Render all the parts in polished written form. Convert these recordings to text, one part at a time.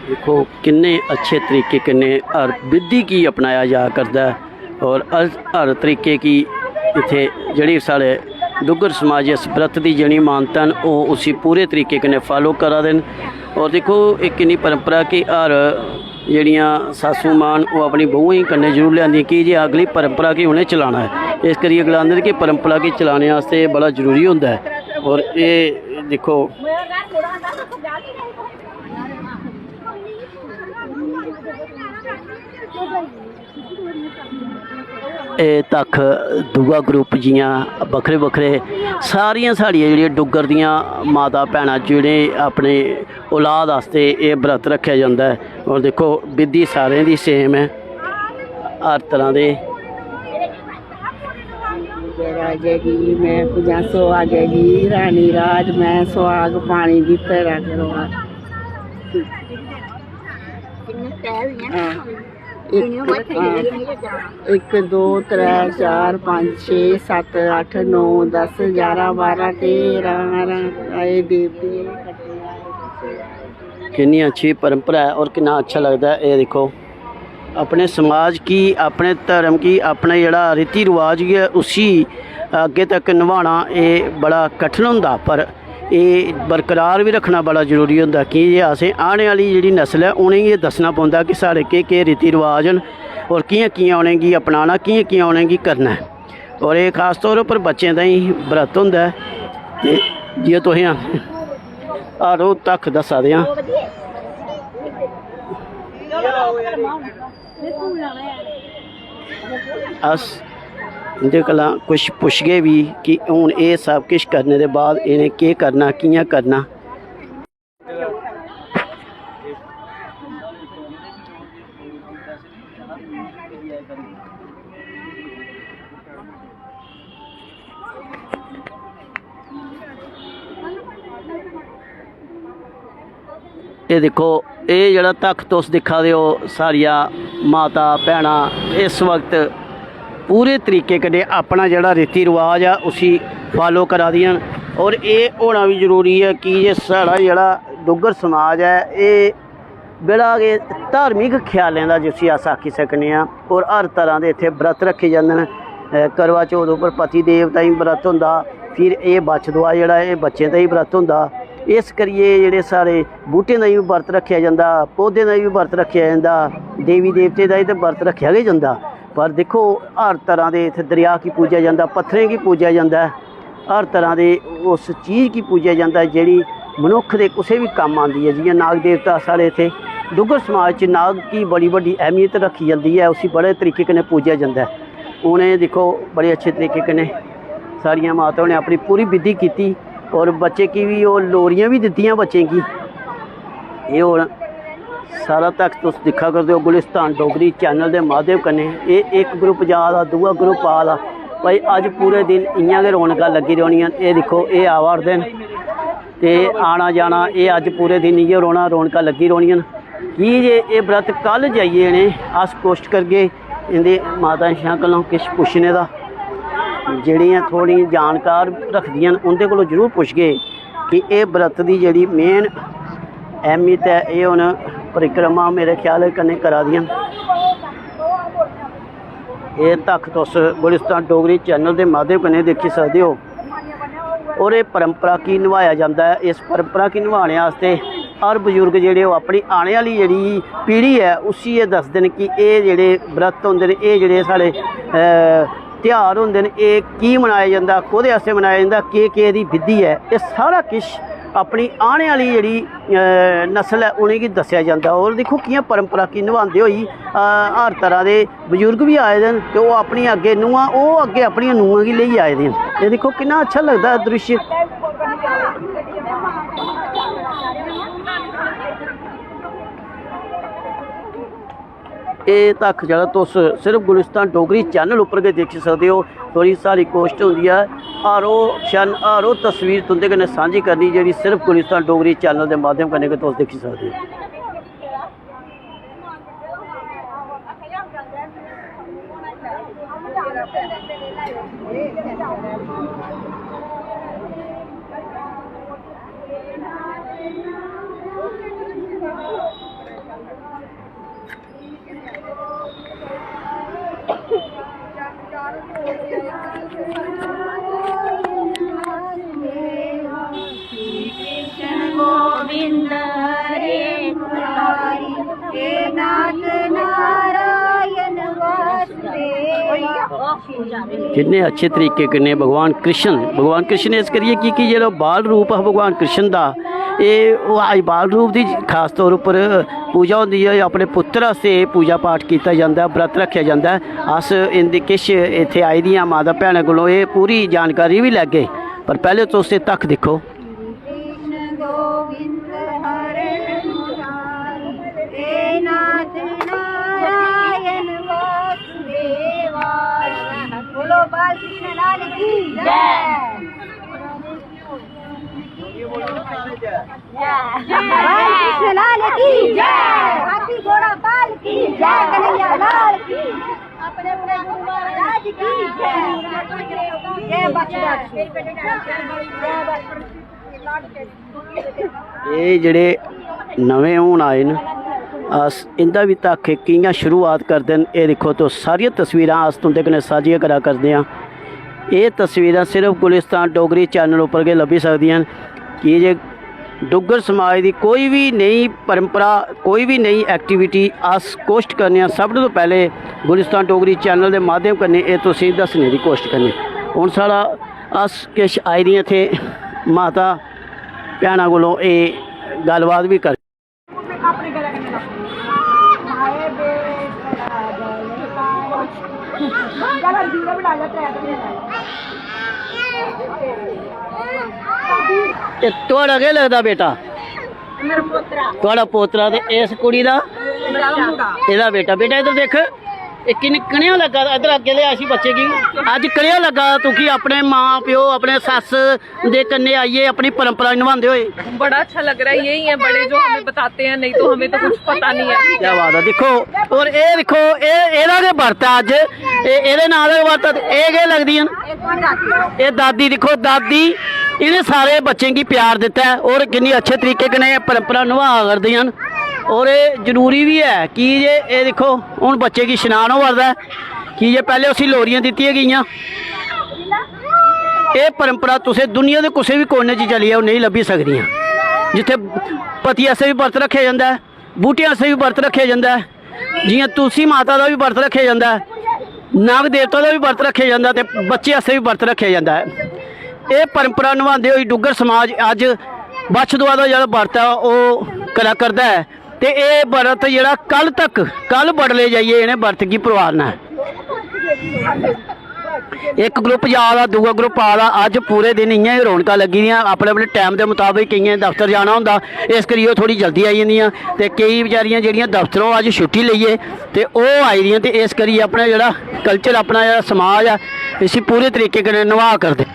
देखो किन्ने अच्छे तरीके कन्ने हर विधि की अपनाया जा करता है और हर तरीके की इत्थे जड़ी साढ़े डुग्गर समाज इस व्रत की जड़ी मानता वो उसी पूरे तरीके कन्ने फॉलो करा देन। और देखो एक किन्नी परंपरा कि हर जड़ियाँ सासू मान वो अपनी बहूएं कन्ने जरूर लिया कि जे अगली परंपरा की उन्हें चलाना है, इस करिए गलांदे कि परंपरा की चलाने वास्ते बड़ा जरूरी होंदा है। और ये देखो तक दूआ ग्रुप जियां बखरे बखरे सारियां साड़ियां जेह्ड़ियां डुग्गर दियां माता भैनां जेह्ड़े अपने औलाद आस्ते ये व्रत रखा जाता है। और देखो विधि सारें दी सेम है हर तरह दे। राजे की मैं पूजा सुहागे की रानी राज मैं सुहाग पानी दी तेरा करवा एक दो त्रै चार पाँच छे सत्त अठ नौ 10 11 12 13 आए देवते कितनी अच्छी परंपरा है और कितना अच्छा लगता है। ये देखो अपने समाज की अपने धर्म की अपने जड़ा रीति रिवाज है उसी अगे तक निभाना ये बड़ा कठिन होंदा, पर ये बरकरार भी रखना बड़ा जरूरी होंदा कि जे असें आने वाली जिहड़ी नस्ल है उन्हें ये दसना पौंदा कि साढ़े के रीति रिवाज न और कियां कियां उनेंगी अपनाना कियां कियां उनेंगी करना है। और ये खास तौर पर बच्चों का ही व्रत होंदा है। जियां तुसें हर रोज तक दसा दें अस इंदे कोला कुछ पुछगे भी कि हूँ ये सब कुछ करने के बाद इन्हें के करना कियां करना। ये देखो ये जड़ा तख्त तुस दिखा दे हो सारिया माता भैनां इस वक्त पूरे तरीके कन्नै अपना जड़ा रीति रिवाज है उसी फॉलो करा दियां। और ये होना भी जरूरी है कि ये साढ़ा जड़ा डुग्गर समाज है ये बड़ा गै धार्मिक ख्यालें का जिसी अस आखी सकने हैं। और हर तरह के इत्थे व्रत रखे जाते हैं। करवा चौथ उपर पति देव ताईं व्रत होंदा, फिर ये बच्छदुआ जड़ा ये बच्चें ताईं व्रत होंदा। इस करिए जेह्ड़े सारे बूटें का भी व्रत रखा जाता, पौधें का भी व्रत रखा जाता, देवी देवते का भी तो व्रत रखा गै जाता। पर देखो हर तरह के इत्थे दरिया की पूजा जाता, पत्थरें की पूजा जाता है, हर तरह के उस चीज़ की पूजा जाता है जिहड़ी मनुख के किसी भी काम आती है। जियां नाग देवता साढ़े इत्थे डुग्गर समाज च नाग की बड़ी बड़ी अहमियत रखी जाती है, उसी बड़े तरीके कन्नै पूजा जाता है। उन्हें देखो बड़े अच्छे तरीके कन्नै सारियां माताओं ने अपनी पूरी विधि की और बच्चे की भी वो लोरियां भी दित्तियां बच्चें की। ये हुण सारा तक तुस दिक्खा करदे हो गुलिस्तान डोगरी चैनल के माध्यम कन्नै। ये एक ग्रुप जा दा दूआ ग्रुप आ दा, भाई अज पूरे दिन इयां गै रौनकां लगी रौहनियां। ये दिक्खो ये आवा दे न ते आना जाना ये अज पूरे दिन इयै रौहना, रौनकां लगी रौहनियां कि जे ये व्रत कल जाइए इ'नें अस कोशिश करगे इंदे माता शाह कोलों किश पुछने दा, जेह्ड़ियां थोड़ी जानकार रखदियां न उंदे कोलों जरूर पुछगे कि ये व्रत की जिहड़ी मेन अहमियत है ये हुण परिक्रमा मेरे ख्याल कन्नै करा दियां। ये तक तुस गुलिस्तान डोगरी चैनल के माध्यम कन्नै देखी सकते हो। और ये परंपरा की निभाया जाता है। इस परंपरा की निभाने वास्ते हर बजुर्ग जेह्ड़े अपनी आने वाली जिहड़ी पीढ़ी है उसी ये दसदे न कि ये जेह्ड़े व्रत होंदे न ये जेह्ड़े साढ़े त्यौहार होंदे न ये की मनाया जाता, कोह्दे आस्ते मनाया जाता, केह् दी विधि है, ये सारा किश अपनी आने वाली जी नस्ल है उन्हेंगी दसिया जाता। और देखो कियां परंपरा की निभाते हुई हर तरह के बजुर्ग भी आए हैं तो वो अपनी अगे नूहां वो अगे अपन नूहां की लेई आए हैं। ये देखो कितना अच्छा लगता है दृश्य। ये तक जरा तुस सिर्फ गुलिस्तान डोगरी चैनल उपर के देख सकते हो। थोड़ी सारी कोशिश होंगी है हर वो क्षण हर वो तस्वीर तुंदे कन्नै सांझी करनी जी सिर्फ गुलिस्तान डोगरी चैनल के माध्यम कन्नै तुस देखी सकते हो। गोविंद हरे मुरारी हे नाथ नारायण वासुदेव। कितने अच्छे तरीके कन्नै भगवान कृष्ण इस करिए कि जो बाल रूप है भगवान कृष्ण का ये अज बाल रूप की खास तौर पर पूजा होती है। अपने पुत्र वास्ते पूजा पाठ किया जाता है व्रत रखा जाता है। अस इनकी किश इत्थे आई दियां माता भैनों कोलों ये पूरी जानकारी भी लैगे पर पहले तो उसे तक देखो। गोविंद हरे मुरारी हे नाथ नारायण वासुदेवा। बोलो बाल कृष्ण लाल की जय। बाल कृष्ण लाल की जय। हाथी घोड़ा बाल की जय। कन्हैया लाल की अपने अपने गुरु महाराज की जय। जय बच्चा ये जड़े नवे हूँ आए न अस इंदा भी तक कियां शुरुआत करते हैं। ये देखो तो सारिया तस्वीर अस तुंदे कन्नै साझियां करा करते हैं। ये तस्वीर सिर्फ गुलिस्तान डोगरी चैनल उपर गै लभी सकदियां कि जे डुग्गर समाज की कोई भी नई परंपरा कोई भी नई एक्टिविटी अस कोशिश करने सब तो पहले गुलिस्तान डोगरी चैनल के माध्यम कन्नै ये तुसीं दस्सने की कोशिश करनी। हुण साढ़ा अस किश आई दियां इत्थे माता भैनों कोलों ये गलबात भी कर। थोड़ा क्या लगता बेटा थोड़ा पोतरा ते इस कुड़ी दा एदा बेटा बेटा इधर देख कनेहा लगा इधर अगे ले ऐसी बच्चे की अज कनेहा लगा तू कि अपने माँ प्यो अपने सस दे कन्ने आइए अपनी परंपरा निभाते हुए। बड़ा अच्छा लग रहा है। यही है बड़े जो हमें बताते हैं नहीं तो हमें तो कुछ पता नहीं है। क्या बात है। देखो और ये देखो एदा के बरत अज एदे नाल बरत ये लगदी ये दादी देखो दादी इन्हें सारे बच्चे की प्यार दिता है और कितनी अच्छे तरीके कन्नै परंपरा निभा करदी हैं। और ये जरूरी भी है कि ये देखो हूँ बच्चे की स्नान हो रहा है कि ये पहले उसी लोरियां दी गई। ये परंपरा तुसे दुनिया के किसी भी कोने चली जाओ नहीं लभी सकदियां। जिथे पति आस्ते भी व्रत रखा जाता है बूटियां आस्ते भी व्रत रखा जाता है जियां तुलसी माता का भी व्रत रखा जाता है नाग देवता का भी व्रत रखा जाता है तो बच्चे आस्ते भी व्रत रखा जाता है। ये परंपरा निभाते हुए डुग्गर समाज अज बछदुआ का जो व्रत है वो करा करता है। तो ये व्रत जोड़ा कल बड़ले जाइए इन्हें व्रत की परवाना है। एक ग्रुप जा रहा दूआ ग्रुप आ रहा अज पूरे दिन इं रौनक लगी दियां अपने अपने टाइम के मुताबिक कई दफ्तर जाना होंदा इस करिए थोड़ी जल्दी आई जांदियां ते कई बेचारियां जिहड़ियां दफ्तरों अज छुट्टी लईए ते ओह आई दियां ते इस करिए अपना जोड़ा कल्चर अपना जोड़ा समाज है इसी पूरे तरीके कन्नै निभा करदे।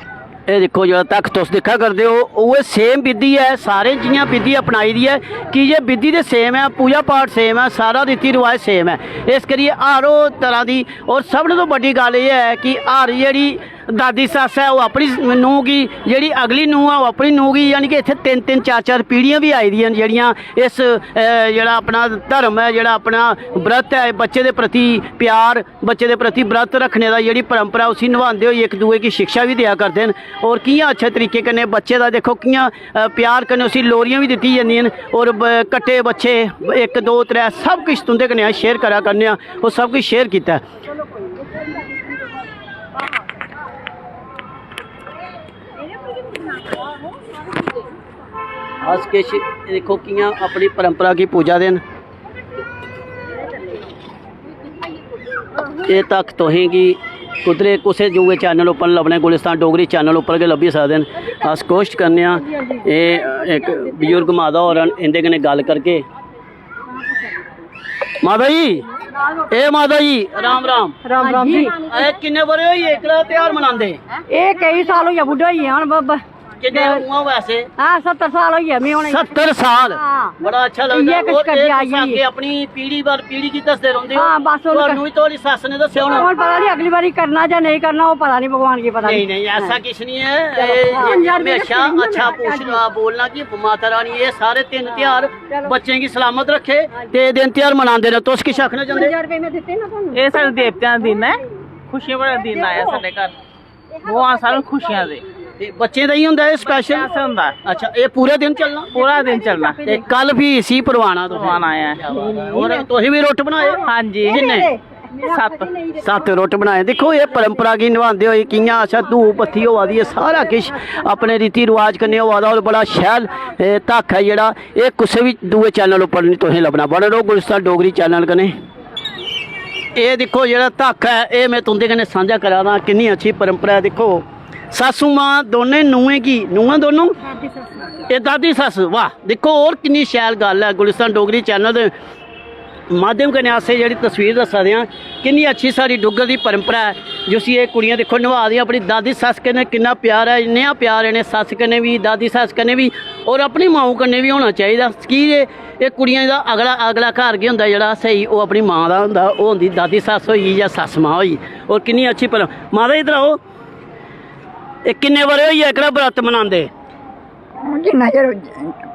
ये देखो जो तक तुस देखा करते हो वो सेम विधि है सारे जियां विधि अपनाई दी है कि ये विधि तो सेम है पूजा पाठ सेम है सारा रीति रिवाज सेम है। इस करिए हर तरह की और सब तो बड़ी गल यह है कि हर जी दादी सस है वो अपनी नूह की जी अगली नूह है वो अपनी नूह की यानी कि इतने तीन तीन चार चार पीढ़ियाँ भी आई दियां जड़ियाँ इस जोड़ा अपना धर्म है जोड़ा अपना व्रत है बच्चे के प्रति प्यार बच्चे के प्रति व्रत रखने का जी परंपरा उसी निभाते हुए एक दूए की शिक्षा भी दिया करते हैं। और कियां अच्छे तरीके कन्नै बच्चे का देखो कियां प्यार कन्नै उसी लोरियां भी दी जांदियां और कट्टे बच्चे 1 2 3 सब कुछ तुंदे कन्नै शेयर करा करने और सब कुछ शेयर किया। अस किश देखो कियां अपनी परंपरा की पूजा देन ये तक तुसें गी कुदरे कुसै दूए चैनल उप्पर लभने गुलिस्तान डोगरी चैनल उप्पर गै लब्भी सकदे न। अस कोशिश करने आं एह् इक बजुर्ग माता होर न इंदे कन्नै गल्ल करके। माता जी ए माता जी राम राम राम राम जी किन्ने बरे होई एकड़ा त्योहार मनांदे ये कई साल हो गया बुढ़ा ही हूं बाबा किन्ने उमर वैसे हाँ 70 साल हो गया मैं होने 70 साल हाँ। बड़ा अच्छा लगदा ये कुछ और करके ये आई तुस है। अग्गे अपनी पीढ़ी बार पीढ़ी की दसदे रौंदे हो हाँ, बस उनका- तुहानू ही थोड़ी सस्स ने दस्सेआ होना और पता नहीं अगली बारी करना या नहीं करना वो पता नहीं भगवान की पता नहीं नहीं ऐसा किश नहीं है चलो, ये हाँ, यार, मेरे हमेशा को अच्छा नहीं पूछना बोलना कि माता रानी ये सारे तीन त्योहार चलो। बच्चे की सलामत रखे ते दिन त्योहार मनांदे ने तुस किश आखना चाहंदे 1000 रुपए में देते ना तुम ਇਹ ਸਾਡੇ ਦੇਵਤਿਆਂ ਦਾ ਦਿਨ ਹੈ ਖੁਸ਼ੀਆਂ ਵਾਲਾ ਦਿਨ ਆਇਆ ਸਾਡੇ ਘਰ ਉਹ ਸਾਨੂੰ ਖੁਸ਼ੀਆਂ ਦੇ ते बच्चे दा ही हुंदा है स्पेशल ਐਸਾ ਹੁੰਦਾ अच्छा ये पूरे दिन चलना ਪੂਰਾ ਦਿਨ ਚੱਲਣਾ ते कल भी इसी परवाना तो ਭਗਵਾਨ ਆਇਆ और तुसीं भी रुट बनाए ਹਾਂਜੀ किन्ने ਸੱਤ 7 रुट बनाए देखो ये परंपरा गी निभांदे होए कियां अच्छा धूप बत्ती होआ दी है सारा किश अपने रीति रिवाज कन्नै होआ दा और बड़ा शैल धक्क है जेह्ड़ा एह् कुसै बी दूए चैनल उप्पर नहीं तुसें लब्भना बने रहो गुलिस्तान डोगरी चैनल कन्नै ये दिक्खो जेह्ड़ा धक्क है ये मैं तुंदे कन्नै सांझा करा दा किन्नी अच्छी परंपरा है दिक्खो सासू मां दोने नूहें की नूहां दोनों ये दादी सस वाह देखो और किन्नी शैल गल है गुलिस्तान डोगरी चैनल दे माध्यम कन्नै अस जेह्ड़ी तस्वीर दस्सा दे आं किन्नी अच्छी साड़ी डुग्गर दी परंपरा है जिसी एह् कुड़ियां दिक्खो निभा दियां अपनी दादी सस कन्नै किन्ना प्यार है नेहा प्यार इ'नें सस कन्नै भी दादी सस कन्नै भी और अपनी माऊ कन्नै भी होना चाहिदा कि एह् कुड़ियां दा अगला अगला घर गै होंदा जेह्ड़ा स्हेई ओह् अपनी मां दा होंदा ओह् होंदी दादी सस होई जां सस मां होई और किन्नी अच्छी माता इधर आओ ਇਹ ਕਿੰਨੇ ਬਰੇ ਹੋਈ ਹੈ ਕਿਹੜਾ ਬਰਤ ਮਨਾਉਂਦੇ जिन्ना चिर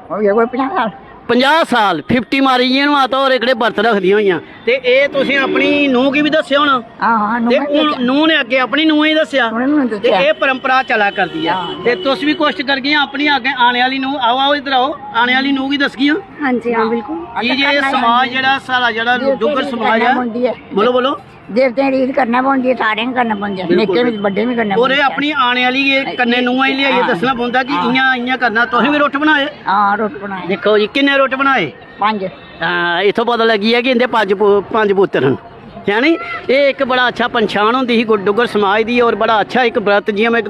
हो गया कोई 50 साल 50 ਸਾਲ 50 ਮਾਰੀ ਜੀ ਨੂੰ ਆਤਾ ਔਰ ਇਕੜੇ ਬਰਤ ਰੱਖਦੀਆਂ ਹੋਈਆਂ ਤੇ ਇਹ ਤੁਸੀਂ ਆਪਣੀ ਨੂੰਹ ਕੀ ਵੀ ਦੱਸਿਆ ਹੋਣਾ हाँ ਤੇ ਨੂੰਹ ਨੇ ਅੱਗੇ ਆਪਣੀ ਨੂੰਹ ਹੀ ਦੱਸਿਆ ਤੇ ਇਹ ਪਰੰਪਰਾ ਚਲਾ ਕਰਦੀ ਹੈ ਤੇ ਤੁਸੀਂ ਵੀ ਕੋਸ਼ਿਸ਼ ਕਰ ਗਈਆਂ ਆਪਣੀ ਅੱਗੇ ਆਣੇ ਵਾਲੀ ਨੂੰਹ ਆਓ ਆਓ ਇਧਰ ਆਓ ਆਣੇ ਵਾਲੀ ਨੂੰਹ ਕੀ ਦੱਸ ਗਈਆਂ हाँ जी हाँ बिल्कुल ਕੀ ਜੇ ਸਮਾਜ ਜਿਹੜਾ ਸਾਰਾ ਜਿਹੜਾ ਡੁੱਗਰ ਸਮਾਜ ਹੈ ਬੋਲੋ ਬੋਲੋ देवते रीत करना पौंदी है सारे करना पौंदा निक्के भी बड़े भी करना ਔਰ ਇਹ ਆਪਣੀ ਆਣੇ ਵਾਲੀ ਇਹ ਕੰਨੇ ਨੂੰਹਾਂ ਹੀ ਲਿਆਈਏ ਦੱਸਣਾ ਪਉਂਦਾ ਕਿ ਇਆਂ ਇਆਂ ਕਰਨਾ ਤੁਸੀਂ ਵੀ ਰੋਟ ਬਣਾਏ हाँ रोटी बनाए ਦੇਖੋ ਜੀ ਕਿੰਨੇ ਰੋਟ ਬਣਾਏ 5 इतों पता लगी है कि इंदे पंज पुत्र हैं यानी ये एक बड़ा अच्छा पंछान होंदी ही डुग्गर समाज की और बड़ा अच्छा एक व्रत जियां मैं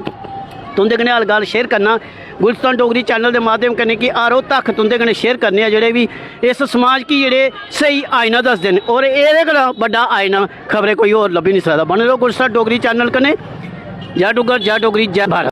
तुंदे कन्नै गल शेयर करना गुलिस्तान डोगरी चैनल के माध्यम कन्नै कि आरो तक तुंदे कन्नै शेयर करने आ जेह्ड़े भी इस समाज की जेह्ड़े सही आईना दसदे न और एह्दे कोला बड्डा आईना खबरें कोई होर लब्भी नहीं सकदा बने रहो गुलिस्तान डोगरी चैनल कन्नै जय डुग्गर जय डोगरी जय भारत।